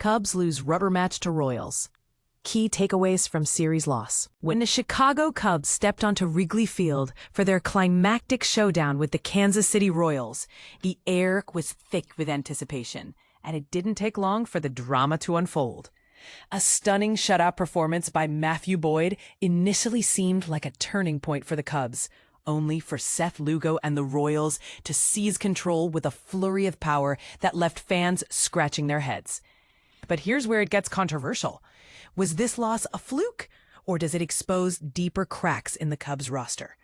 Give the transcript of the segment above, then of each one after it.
Cubs lose rubber match to Royals. Key takeaways from series loss. When the Chicago Cubs stepped onto Wrigley Field for their climactic showdown with the Kansas City Royals, the air was thick with anticipation, and it didn't take long for the drama to unfold. A stunning shutout performance by Matthew Boyd initially seemed like a turning point for the Cubs, only for Seth Lugo and the Royals to seize control with a flurry of power that left fans scratching their heads. But here's where it gets controversial. Was this loss a fluke, or does it expose deeper cracks in the Cubs roster?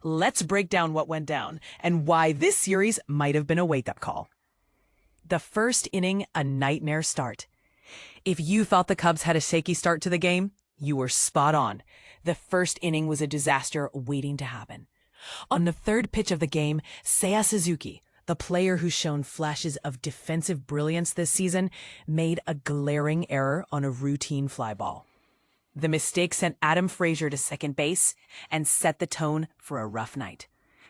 Let's break down what went down and why this series might have been a wake-up call. The first inning, a nightmare start. If you thought the Cubs had a shaky start to the game, you were spot on. The first inning was a disaster waiting to happen. On the third pitch of the game, Seiya Suzuki, the player who's shown flashes of defensive brilliance this season, made a glaring error on a routine fly ball. The mistake sent Adam Frazier to second base and set the tone for a rough night.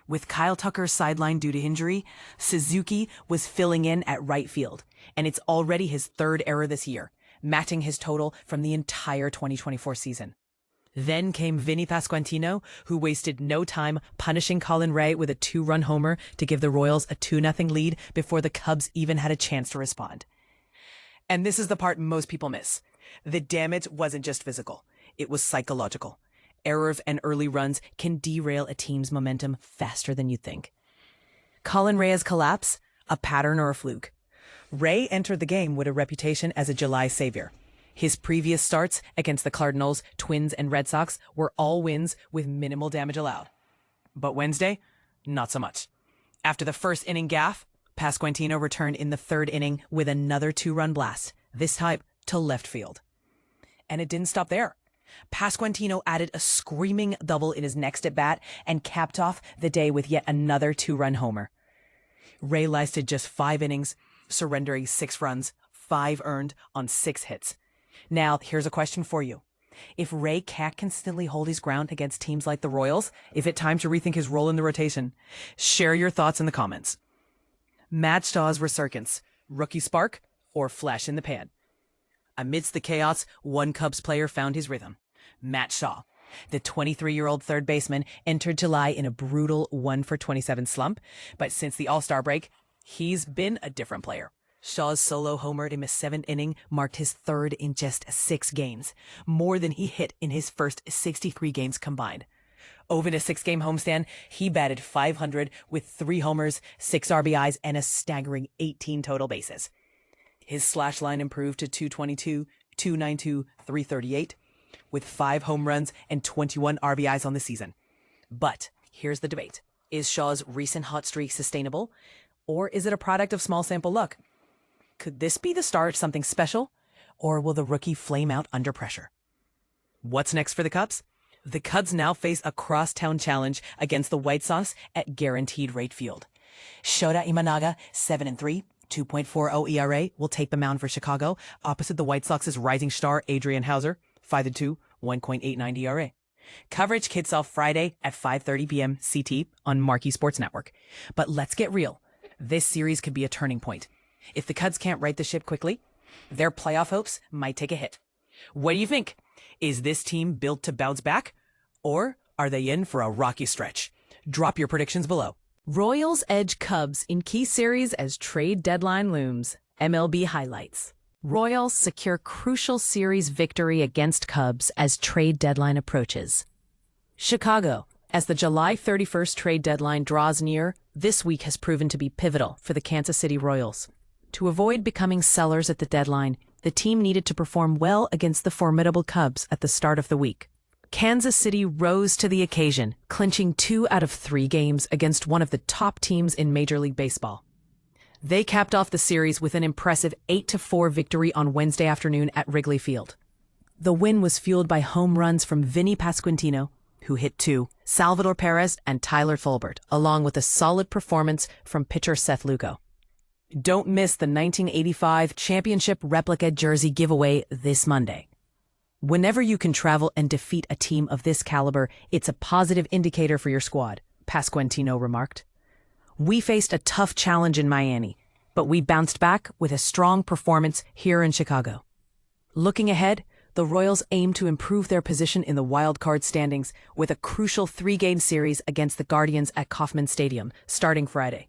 With Kyle Tucker sidelined due to injury, Suzuki was filling in at right field, and it's already his third error this year, matching his total from the entire 2024 season. Then came Vinny Pasquantino, who wasted no time punishing Colin Ray with a 2-run homer to give the Royals a 2-0 lead before the Cubs even had a chance to respond. And this is the part most people miss. The damage wasn't just physical, it was psychological. Errors and early runs can derail a team's momentum faster than you think. Colin Ray's collapse, a pattern or a fluke? Ray entered the game with a reputation as a July savior. His previous starts against the Cardinals, Twins, and Red Sox were all wins with minimal damage allowed. But Wednesday, not so much. After the first inning gaffe, Pasquantino returned in the third inning with another 2-run blast, this time to left field. And it didn't stop there. Pasquantino added a screaming double in his next at-bat and capped off the day with yet another 2-run homer. Ray lasted just 5 innings, surrendering 6 runs, 5 earned on 6 hits. Now, here's a question for you. If Ray can't consistently hold his ground against teams like the Royals, is it time to rethink his role in the rotation? Share your thoughts in the comments. Matt Shaw's resurgence, rookie spark, or flash in the pan? Amidst the chaos, one Cubs player found his rhythm. Matt Shaw. The 23-year-old third baseman entered July in a brutal 1-for-27 slump, but since the All-Star break, he's been a different player. Shaw's solo homer in the 7th inning marked his third in just 6 games, more than he hit in his first 63 games combined. Over the 6-game homestand, he batted .500 with 3 homers, 6 RBIs, and a staggering 18 total bases. His slash line improved to .222, .292, .338, with 5 home runs and 21 RBIs on the season. But here's the debate. Is Shaw's recent hot streak sustainable, or is it a product of small sample luck? Could this be the start of something special, or will the rookie flame out under pressure? What's next for the Cubs? The Cubs now face a crosstown challenge against the White Sox at Guaranteed Rate Field. Shota Imanaga, 7-3, 2.40 ERA, will take the mound for Chicago, opposite the White Sox's rising star Adrian Hauser, 5-2, 1.89 ERA. Coverage kicks off Friday at 5:30 p.m. CT on Marquee Sports Network. But let's get real. This series could be a turning point. If the Cubs can't right the ship quickly, their playoff hopes might take a hit. What do you think? Is this team built to bounce back? Or are they in for a rocky stretch? Drop your predictions below. Royals edge Cubs in key series as trade deadline looms. MLB highlights. Royals secure crucial series victory against Cubs as trade deadline approaches. Chicago. As the July 31st trade deadline draws near, this week has proven to be pivotal for the Kansas City Royals. To avoid becoming sellers at the deadline, the team needed to perform well against the formidable Cubs at the start of the week. Kansas City rose to the occasion, clinching 2 out of 3 games against one of the top teams in Major League Baseball. They capped off the series with an impressive 8-4 victory on Wednesday afternoon at Wrigley Field. The win was fueled by home runs from Vinny Pasquantino, who hit 2, Salvador Perez, and Tyler Tolbert, along with a solid performance from pitcher Seth Lugo. Don't miss the 1985 championship replica jersey giveaway this Monday. Whenever you can travel and defeat a team of this caliber, it's a positive indicator for your squad, Pasquantino remarked. We faced a tough challenge in Miami, but we bounced back with a strong performance here in Chicago. Looking ahead, the Royals aim to improve their position in the wild card standings with a crucial 3-game series against the Guardians at Kauffman Stadium starting Friday.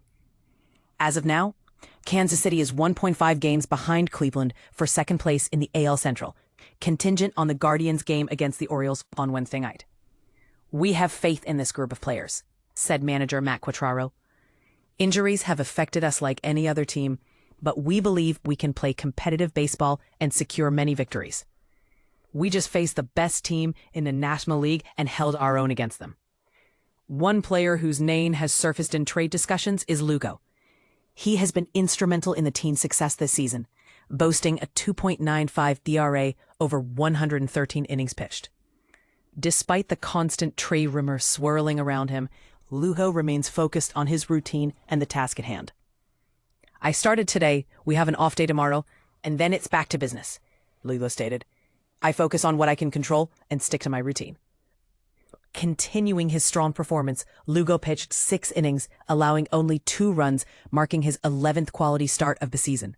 As of now, Kansas City is 1.5 games behind Cleveland for second place in the AL Central, contingent on the Guardians' game against the Orioles on Wednesday night. "We have faith in this group of players," said manager Matt Quatraro. "Injuries have affected us like any other team, but we believe we can play competitive baseball and secure many victories. We just faced the best team in the National League and held our own against them." One player whose name has surfaced in trade discussions is Lugo. He has been instrumental in the team's success this season, boasting a 2.95 DRA over 113 innings pitched. Despite the constant trade rumor swirling around him, Lugo remains focused on his routine and the task at hand. "I started today, we have an off day tomorrow, and then it's back to business," Lugo stated. "I focus on what I can control and stick to my routine." Continuing his strong performance, Lugo pitched 6 innings, allowing only 2 runs, marking his 11th quality start of the season.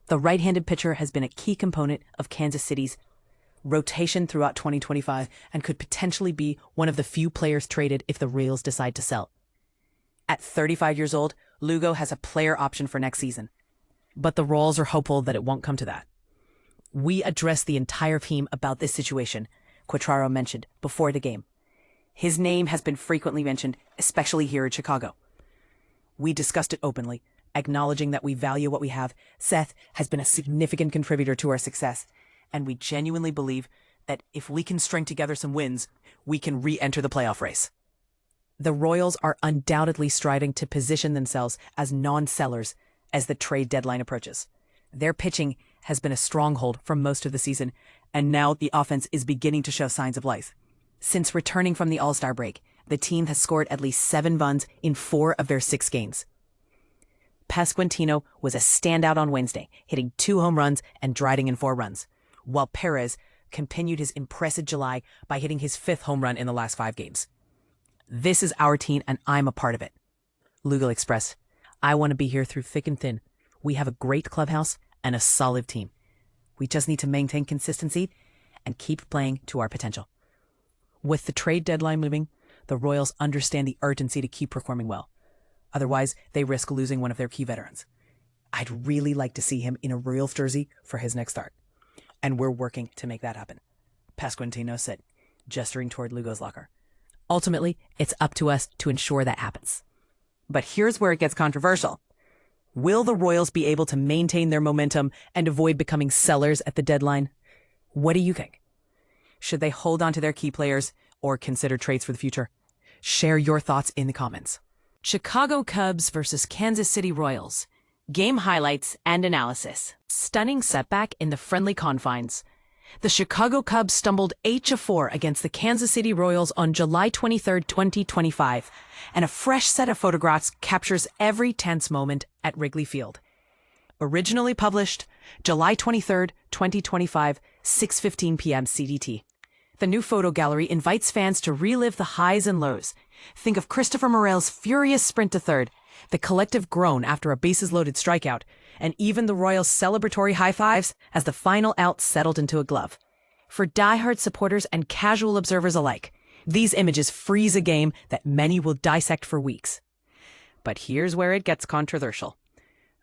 The right-handed pitcher has been a key component of Kansas City's rotation throughout 2025 and could potentially be one of the few players traded if the Royals decide to sell. At 35 years old, Lugo has a player option for next season, but the Royals are hopeful that it won't come to that. "We addressed the entire team about this situation," Quatraro mentioned before the game. "His name has been frequently mentioned, especially here in Chicago. We discussed it openly, acknowledging that we value what we have. Seth has been a significant contributor to our success, and we genuinely believe that if we can string together some wins, we can re-enter the playoff race." The Royals are undoubtedly striving to position themselves as non-sellers as the trade deadline approaches. Their pitching has been a stronghold for most of the season, and now the offense is beginning to show signs of life. Since returning from the All-Star break, the team has scored at least 7 runs in 4 of their 6 games. Pasquantino was a standout on Wednesday, hitting 2 home runs and driving in 4 runs, while Perez continued his impressive July by hitting his 5th home run in the last 5 games. "This is our team and I'm a part of it," Lugo expressed. "I want to be here through thick and thin. We have a great clubhouse and a solid team. We just need to maintain consistency and keep playing to our potential." With the trade deadline moving, the Royals understand the urgency to keep performing well. Otherwise, they risk losing one of their key veterans. "I'd really like to see him in a Royals jersey for his next start, and we're working to make that happen," Pasquantino said, gesturing toward Lugo's locker. "Ultimately, it's up to us to ensure that happens." But here's where it gets controversial. Will the Royals be able to maintain their momentum and avoid becoming sellers at the deadline? What do you think? Should they hold on to their key players or consider trades for the future? Share your thoughts in the comments. Chicago Cubs versus Kansas City Royals. Game highlights and analysis. Stunning setback in the friendly confines. The Chicago Cubs stumbled 8-4 against the Kansas City Royals on July 23, 2025, and a fresh set of photographs captures every tense moment at Wrigley Field. Originally published July 23, 2025, 6:15 p.m. CDT. The new photo gallery invites fans to relive the highs and lows. Think of Christopher Morel's furious sprint to third, the collective groan after a bases-loaded strikeout, and even the Royals' celebratory high-fives as the final out settled into a glove. For diehard supporters and casual observers alike, these images freeze a game that many will dissect for weeks. But here's where it gets controversial.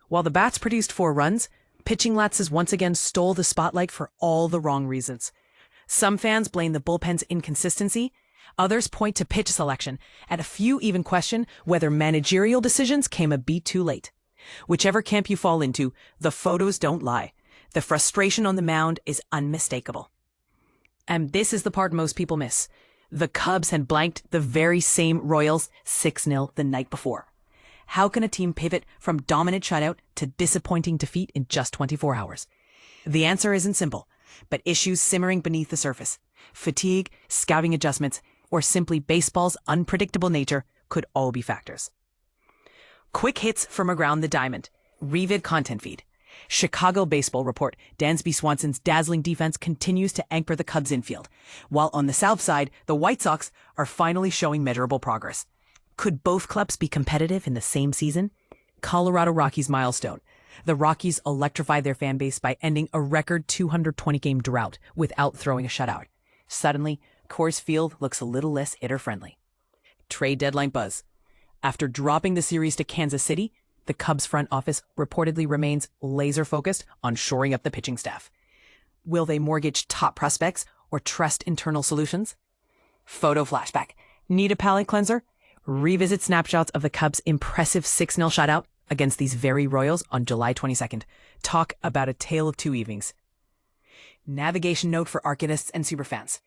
While the bats produced 4 runs, pitching lapses once again stole the spotlight for all the wrong reasons. Some fans blame the bullpen's inconsistency, others point to pitch selection, and a few even question whether managerial decisions came a beat too late. Whichever camp you fall into, the photos don't lie. The frustration on the mound is unmistakable. And this is the part most people miss. The Cubs had blanked the very same Royals 6-0 the night before. How can a team pivot from dominant shutout to disappointing defeat in just 24 hours? The answer isn't simple, but issues simmering beneath the surface, fatigue, scouting adjustments, or simply baseball's unpredictable nature could all be factors. Quick hits from around the diamond. Revid content feed. Chicago Baseball Report. Dansby Swanson's dazzling defense continues to anchor the Cubs infield, while on the south side, the White Sox are finally showing measurable progress. Could both clubs be competitive in the same season? Colorado Rockies milestone. The Rockies electrified their fan base by ending a record 220-game drought without throwing a shutout. Suddenly, Coors Field looks a little less hitter-friendly. Trade deadline buzz. After dropping the series to Kansas City, the Cubs front office reportedly remains laser-focused on shoring up the pitching staff. Will they mortgage top prospects or trust internal solutions? Photo flashback. Need a palate cleanser? Revisit snapshots of the Cubs' impressive 6-0 shutout against these very Royals on July 22nd. Talk about a tale of two evenings. Navigation note for Arcadists and superfans.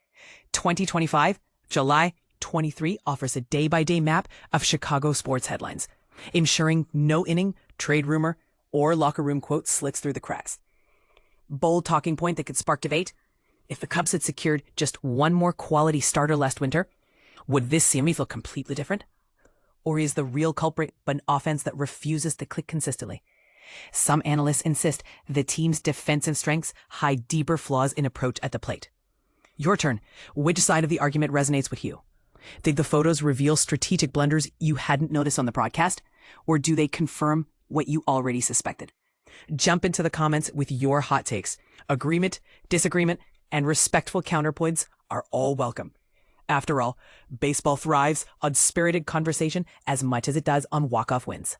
2025, July 23 offers a day-by-day map of Chicago sports headlines, ensuring no inning, trade rumor, or locker room quote slits through the cracks. Bold talking point that could spark debate. If the Cubs had secured just one more quality starter last winter, would this semi feel completely different? Or is the real culprit an offense that refuses to click consistently? Some analysts insist the team's defensive strengths hide deeper flaws in approach at the plate. Your turn. Which side of the argument resonates with you? Did the photos reveal strategic blunders you hadn't noticed on the broadcast? Or do they confirm what you already suspected? Jump into the comments with your hot takes. Agreement, disagreement, and respectful counterpoints are all welcome. After all, baseball thrives on spirited conversation as much as it does on walk-off wins.